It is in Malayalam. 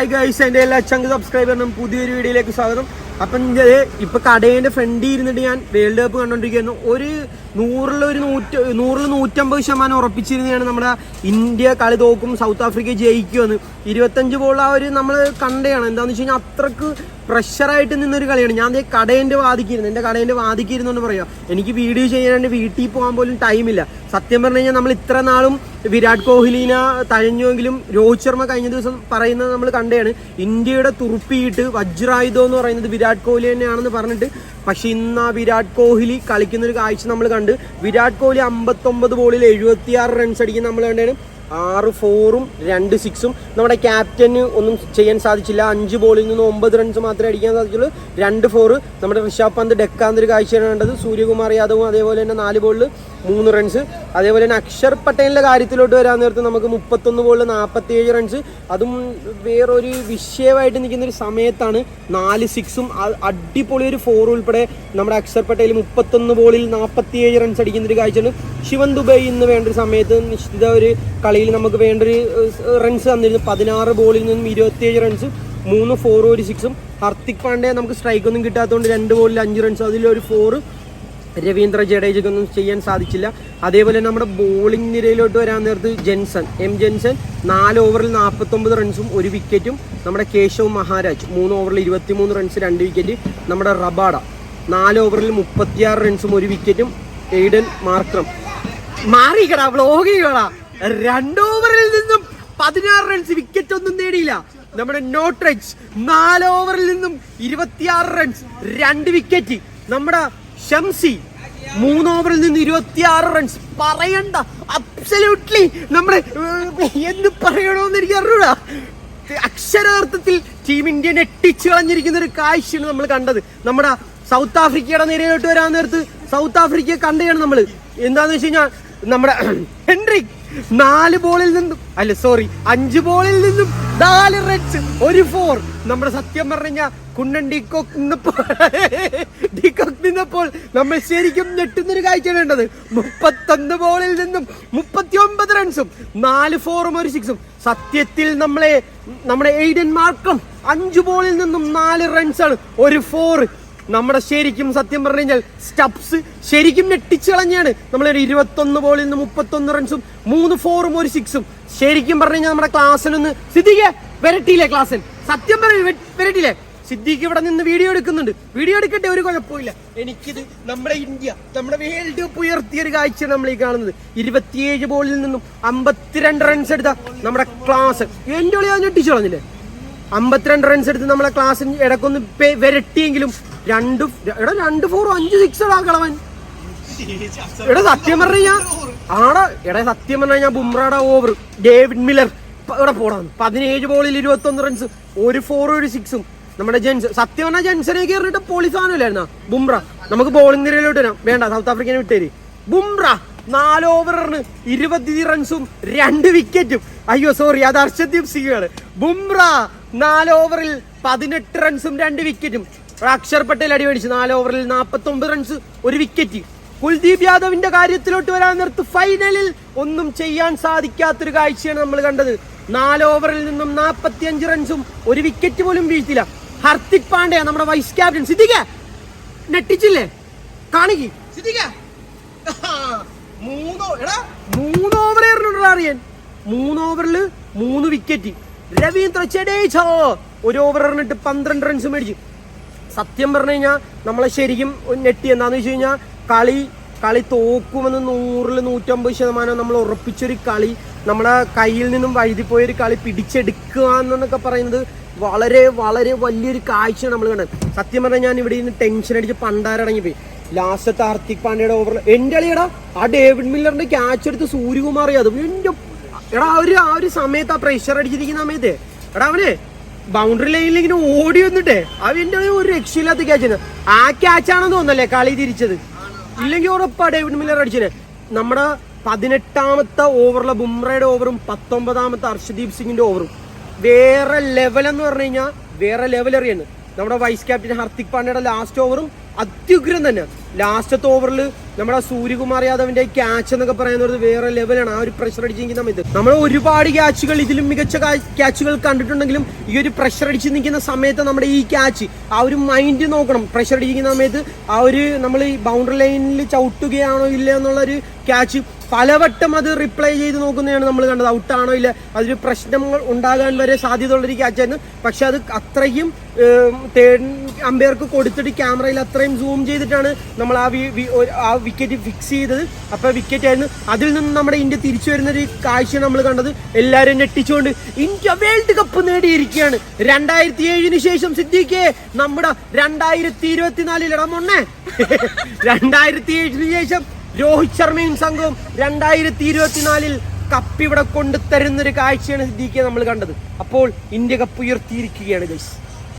ഹായ് ഗൈസ്, എൻ്റെ എല്ലാ ചങ്ക് സബ്സ്ക്രൈബറിനും പുതിയൊരു വീഡിയോയിലേക്ക് സ്വാഗതം. അപ്പം ഇപ്പൊ കടേന്റെ ഫ്രണ്ടിൽ ഇരുന്നിട്ട് ഞാൻ വേൾഡ് കപ്പ് കണ്ടോണ്ടിരിക്കുന്നു. ഒരു 100-150% ഉറപ്പിച്ചിരുന്നതാണ് നമ്മുടെ ഇന്ത്യ കളി തോക്കും, സൗത്ത് ആഫ്രിക്ക ജയിക്കുമെന്ന്. 25 ബോൾ ആ ഒരു നമ്മൾ കണ്ടതാണ്. എന്താണെന്ന് വെച്ച് കഴിഞ്ഞാൽ അത്രക്ക് പ്രഷറായിട്ട് നിന്നൊരു കളിയാണ്. ഞാൻ എൻ്റെ കടേന്റെ വാദിക്കിരുന്നുകൊണ്ട് പറയാം, എനിക്ക് വീഡിയോ ചെയ്യാനായിട്ട് വീട്ടിൽ പോകാൻ പോലും ടൈമില്ല. സത്യം പറഞ്ഞു കഴിഞ്ഞാൽ നമ്മൾ ഇത്ര നാളും വിരാട് കോഹ്ലിനെ തഴഞ്ഞുവെങ്കിലും രോഹിത് ശർമ്മ കഴിഞ്ഞ ദിവസം പറയുന്നത് നമ്മൾ കണ്ടതാണ്. ഇന്ത്യയുടെ തുറുപ്പിയിട്ട് വജ്രായുധം എന്ന് പറയുന്നത് വിരാട് കോഹ്ലി തന്നെയാണെന്ന് പറഞ്ഞിട്ട്, പക്ഷെ ഇന്ന് ആ വിരാട് കോഹ്ലി കളിക്കുന്നൊരു കാഴ്ച നമ്മൾ കണ്ട്. വിരാട് കോഹ്ലി 59 ബോളിൽ 76 റൺസ് അടിക്കുന്ന നമ്മൾ കണ്ടാണ്. 6 4-ഉം 2 6-ഉം. നമ്മുടെ ക്യാപ്റ്റന് ഒന്നും ചെയ്യാൻ സാധിച്ചില്ല. 5 ബോളിൽ നിന്ന് 9 റൺസ് മാത്രമേ അടിക്കാൻ സാധിച്ചുള്ളൂ. 2 4. നമ്മുടെ ഋഷഭ് പന്ത് ഡെക്കാന്നൊരു കാഴ്ചയാണ് കണ്ടത്. സൂര്യകുമാർ യാദവും അതേപോലെ തന്നെ 4 ബോളിൽ 3 റൺസ്. അതേപോലെ തന്നെ അക്ഷർ പട്ടേലിന്റെ കാര്യത്തിലോട്ട് വരാൻ നേരത്ത് നമുക്ക് 31 ബോളിൽ 47 റൺസ്. അതും വേറൊരു വിഷയമായിട്ട് നിൽക്കുന്ന ഒരു സമയത്താണ് 4 6-ഉം അടിപൊളി ഒരു 4 ഉൾപ്പെടെ നമ്മുടെ അക്ഷർ പട്ടേൽ 31 ബോളിൽ 47 റൺസ് അടിക്കുന്ന ഒരു കാഴ്ചയാണ്. ശിവൻ ദുബൈ ഇന്ന് വേണ്ട ഒരു സമയത്ത് നിശ്ചിത ഒരു കളിയിൽ നമുക്ക് വേണ്ടൊരു റൺസ് തന്നിരുന്നു. 16 ബോളിൽ നിന്നും 27 റൺസ്, 3 4 1 6-ഉം. ഹർദിക് പാണ്ഡ്യ നമുക്ക് സ്ട്രൈക്ക് ഒന്നും കിട്ടാത്തതുകൊണ്ട് 2 ബോളിൽ 5 റൺസ്, അതിലൊരു 4. രവീന്ദ്ര ജഡേജയ്ക്കൊന്നും ചെയ്യാൻ സാധിച്ചില്ല. അതേപോലെ നമ്മുടെ ബോളിംഗ് നിരയിലോട്ട് വരാൻ നേരത്ത് ജെൻസൺ 4 ഓവറിൽ 49 റൺസും 1 വിക്കറ്റും. നമ്മുടെ കേശവ് മഹാരാജ് 3 ഓവറിൽ 23 റൺസ് 2 വിക്കറ്റ്. നമ്മുടെ റബാഡ 4 ഓവറിൽ 36 റൺസും 1 വിക്കറ്റും. എയ്ഡൻ മാർക്രം മാറിക്കടാ വ്ലോഗ് ചെയ്യടാ 2 ഓവറിൽ നിന്നും 16 റൺസ്, വിക്കറ്റ് ഒന്നും നേടിയില്ല. നമ്മുടെ നോട്ട്രച്ച് 4 ഓവറിൽ നിന്നും 26 റൺസ് 2 വിക്കറ്റ്. നമ്മുടെ ഷംസി 3 ഓവറിൽ നിന്ന് 26 റൺസ്. പറയണ്ട, അബ്സല്യൂട്ട്ലി നമ്മുടെ എന്ത് പറയണമെന്ന് എനിക്ക് അറിയൂടാ. അക്ഷരാർത്ഥത്തിൽ ടീം ഇന്ത്യ ഞെട്ടിച്ചു കളഞ്ഞിരിക്കുന്ന ഒരു കാഴ്ചയാണ് നമ്മൾ കണ്ടത്. നമ്മുടെ സൗത്ത് ആഫ്രിക്കയുടെ നിരയിലോട്ട് വരാൻ നേരത്ത് സൗത്ത് ആഫ്രിക്കയെ കണ്ടതാണ് നമ്മൾ. എന്താന്ന് വെച്ച് കഴിഞ്ഞാൽ നമ്മുടെ ഹെൻറിക് 5 ബോളിൽ നിന്നും 4 റൺസ് 1 4. നമ്മുടെ സത്യം പറഞ്ഞ കുണ്ണൻ ഡീകോക്ക് നിന്നപ്പോൾ നമ്മൾ ശരിക്കും ഞെട്ടുന്നൊരു കാഴ്ചയാണ് കണ്ടത്. 31 ബോളിൽ നിന്നും 39 റൺസും 4 4-ഉം 1 6-ഉം. സത്യത്തിൽ നമ്മുടെ എയ്ഡൻ മാർക്കം 5 ബോളിൽ നിന്നും 4 റൺസാണ് 1 4. നമ്മുടെ ശരിക്കും സത്യം പറഞ്ഞു കഴിഞ്ഞാൽ സ്റ്റബ്സ് ശരിക്കും ഞെട്ടിച്ചു കളഞ്ഞാണ്. നമ്മൾ 21 ബോളിൽ നിന്ന് 31 റൺസും 3 4-ഉം 1 6-ഉം. ശരിക്കും പറഞ്ഞു കഴിഞ്ഞാൽ നമ്മുടെ ക്ലാസ്സിനൊന്ന് സിദ്ദിഖ് വരട്ടിയില്ലേ? ക്ലാസ്സിൽ സത്യം പറഞ്ഞു വരട്ടിയില്ലേ? സിദ്ദിഖ് ഇവിടെ നിന്ന് വീഡിയോ എടുക്കുന്നുണ്ട്. വീഡിയോ എടുക്കട്ടെ, ഒരു കുഴപ്പമില്ല. എനിക്കിത് നമ്മുടെ ഇന്ത്യ നമ്മുടെ വേൾഡ് കപ്പ് ഉയർത്തിയ ഒരു കാഴ്ചയാണ് നമ്മൾ ഈ കാണുന്നത്. 27 ബോളിൽ നിന്നും 52 റൺസ് എടുത്ത നമ്മുടെ ക്ലാസ് എന്റെ കളി ഞെട്ടിച്ചു കളഞ്ഞില്ലേ? 52 റൺസ് എടുത്ത് നമ്മളെ ക്ലാസ്സിന് ഇടക്കൊന്ന് വരട്ടിയെങ്കിലും 2 4 5 6 കളവൻ. സത്യം പറഞ്ഞാ സത്യം പറഞ്ഞാൽ ബുംറയുടെ ഓവർ ഡേവിഡ് മില്ലർ ഇവിടെ പോടാന്ന് 17 ബോളിൽ 21 റൺസ് 1 4 1 6-ഉം. നമ്മുടെ സത്യം പറഞ്ഞാൽ ജെൻസനെ കയറിയിട്ട് പോളിസാനല്ലായിരുന്ന ബുംറ. നമുക്ക് ബോളിംഗ് നിരയിലോട്ട് വരാം. വേണ്ട, സൗത്ത് ആഫ്രിക്കനെ വിട്ടേര്. ബുംറ 4 ഓവറിന് 20 റൺസും 2 വിക്കറ്റും. അയ്യോ സോറി, അത് അർഷദീപ് സിംഗാണ്. ബുംറ 4 ഓവറിൽ 18 റൺസും 2 വിക്കറ്റും. അക്ഷർ പട്ടേൽ അടിപൊളിച്ച് 4 ഓവറിൽ 49 റൺസ് 1 വിക്കറ്റ്. കുൽദീപ് യാദവിന്റെ കാര്യത്തിലോട്ട് വരാൻ നേരത്ത് ഫൈനലിൽ ഒന്നും ചെയ്യാൻ സാധിക്കാത്തൊരു കാഴ്ചയാണ് നമ്മൾ കണ്ടത്. 4 ഓവറിൽ നിന്നും 45 റൺസും 1 വിക്കറ്റ് പോലും വീഴ്ത്തില്ല. ഹർദിക് പാണ്ഡ്യ നമ്മുടെ വൈസ് ക്യാപ്റ്റൻ. സിദ്ദിഖ് നെട്ടിച്ചില്ലേ? കാണിക്ക് സിദ്ദിഖ്. 3 ഓവർ അറിയാൻ 3 ഓവറിൽ 3 വിക്കറ്റ്. രവീന്ദ്ര ജഡേജ 1 ഓവർ എറിഞ്ഞിട്ട് 12 റൺസ് മേടിച്ചു. സത്യം പറഞ്ഞു കഴിഞ്ഞാൽ നമ്മളെ ശരിക്കും ഞെട്ടി. എന്താന്ന് വെച്ച് കഴിഞ്ഞാൽ കളി തോക്കുമെന്ന് 100-150% നമ്മൾ ഉറപ്പിച്ചൊരു കളി, നമ്മുടെ കയ്യിൽ നിന്നും വഴുതിപ്പോയൊരു കളി പിടിച്ചെടുക്കുക എന്നൊക്കെ പറയുന്നത് വളരെ വളരെ വലിയൊരു കാഴ്ചയാണ് നമ്മൾ കണ്ടത്. സത്യം പറഞ്ഞാൽ ഞാൻ ഇവിടെ നിന്ന് ടെൻഷൻ അടിച്ച് പണ്ടാരടങ്ങിപ്പോയി. ലാസ്റ്റത്തെ ഹർദിക് പാണ്ഡ്യയുടെ ഓവറിൽ എൻ്റെ കളിയടാ ആ ഡേവിഡ് മില്ലറിന്റെ ക്യാച്ച് എടുത്ത് സൂര്യകുമാർ യാദവ് എൻ്റെ ആ ഒരു സമയത്ത് ആ പ്രഷർ അടിച്ചിരിക്കുന്ന സമയത്ത് അവനെ ബൗണ്ടറി ലൈനിൽ ഇങ്ങനെ ഓടി വന്നിട്ടേ അവന്റെ ഒരു രക്ഷയില്ലാത്ത ക്യാച്ചാണ്. ആ ക്യാച്ചാണെന്ന് തോന്നല്ലേ കളി തിരിച്ചത്? ഇല്ലെങ്കിൽ ഉറപ്പാ ഡേവിഡ് മില്ലർ അടിച്ചത്. നമ്മുടെ 18ാമത്തെ ഓവറിലെ ബുംറയുടെ ഓവറും 19ാമത്തെ അർഷദീപ് സിംഗിന്റെ ഓവറും വേറെ ലെവൽ എന്ന് പറഞ്ഞു കഴിഞ്ഞാൽ വേറെ ലെവൽ അറിയാണ്. നമ്മുടെ വൈസ് ക്യാപ്റ്റൻ ഹർദിക് പാണ്ഡ്യയുടെ ലാസ്റ്റ് ഓവറും അത്യുഗ്രം തന്നെ. ലാസ്റ്റത്തെ ഓവറിൽ നമ്മുടെ സൂര്യകുമാർ യാദവിന്റെ ക്യാച്ച് എന്നൊക്കെ പറയുന്നത് വേറെ ലെവലാണ്. ആ ഒരു പ്രഷർ അടിച്ചിരിക്കുന്ന സമയത്ത് നമ്മൾ ഒരുപാട് ക്യാച്ചുകൾ, ഇതിലും മികച്ച ക്യാച്ചുകൾ കണ്ടിട്ടുണ്ടെങ്കിലും ഈ ഒരു പ്രഷർ അടിച്ച് നിൽക്കുന്ന സമയത്ത് നമ്മുടെ ഈ ക്യാച്ച്, ആ ഒരു മൈൻഡ് നോക്കണം. പ്രഷർ അടിക്കുന്ന സമയത്ത് ആ ഒരു നമ്മൾ ഈ ബൗണ്ടറി ലൈനിൽ ചവിട്ടുകയാണോ ഇല്ല എന്നുള്ളൊരു ക്യാച്ച് പലവട്ടം അത് റിപ്ലൈ ചെയ്ത് നോക്കുന്നതാണ് നമ്മൾ കണ്ടത്. ഔട്ടാണോ ഇല്ല, അതൊരു പ്രശ്നങ്ങൾ ഉണ്ടാകാൻ വരെ സാധ്യതയുള്ളൊരു ക്യാച്ചായിരുന്നു. പക്ഷെ അത് അത്രയും അമ്പയർക്ക് കൊടുത്തിട്ട് ക്യാമറയിൽ അത്രയും സൂം ചെയ്തിട്ടാണ് നമ്മൾ ആ വിക്കറ്റ് ഫിക്സ് ചെയ്തത്. അപ്പോൾ വിക്കറ്റ് ആയിരുന്നു. അതിൽ നിന്ന് നമ്മുടെ ഇന്ത്യ തിരിച്ചു വരുന്നൊരു കാഴ്ച നമ്മൾ കണ്ടത്. എല്ലാവരും ഞെട്ടിച്ചുകൊണ്ട് ഇന്ത്യ വേൾഡ് കപ്പ് നേടിയിരിക്കുകയാണ്. 2007 ശേഷം സിദ്ദീഖേ, നമ്മുടെ 2024 ഇടാൻ മൊണ്ണേ 2007 ശേഷം രോഹിത് ശർമ്മയും സംഘവും 2024 കപ്പ് ഇവിടെ കൊണ്ടുതരുന്നൊരു കാഴ്ചയാണ് സിദ്ദീഖേ നമ്മൾ കണ്ടത്. അപ്പോൾ ഇന്ത്യ കപ്പ് ഉയർത്തിയിരിക്കുകയാണ് ഗൈസ്.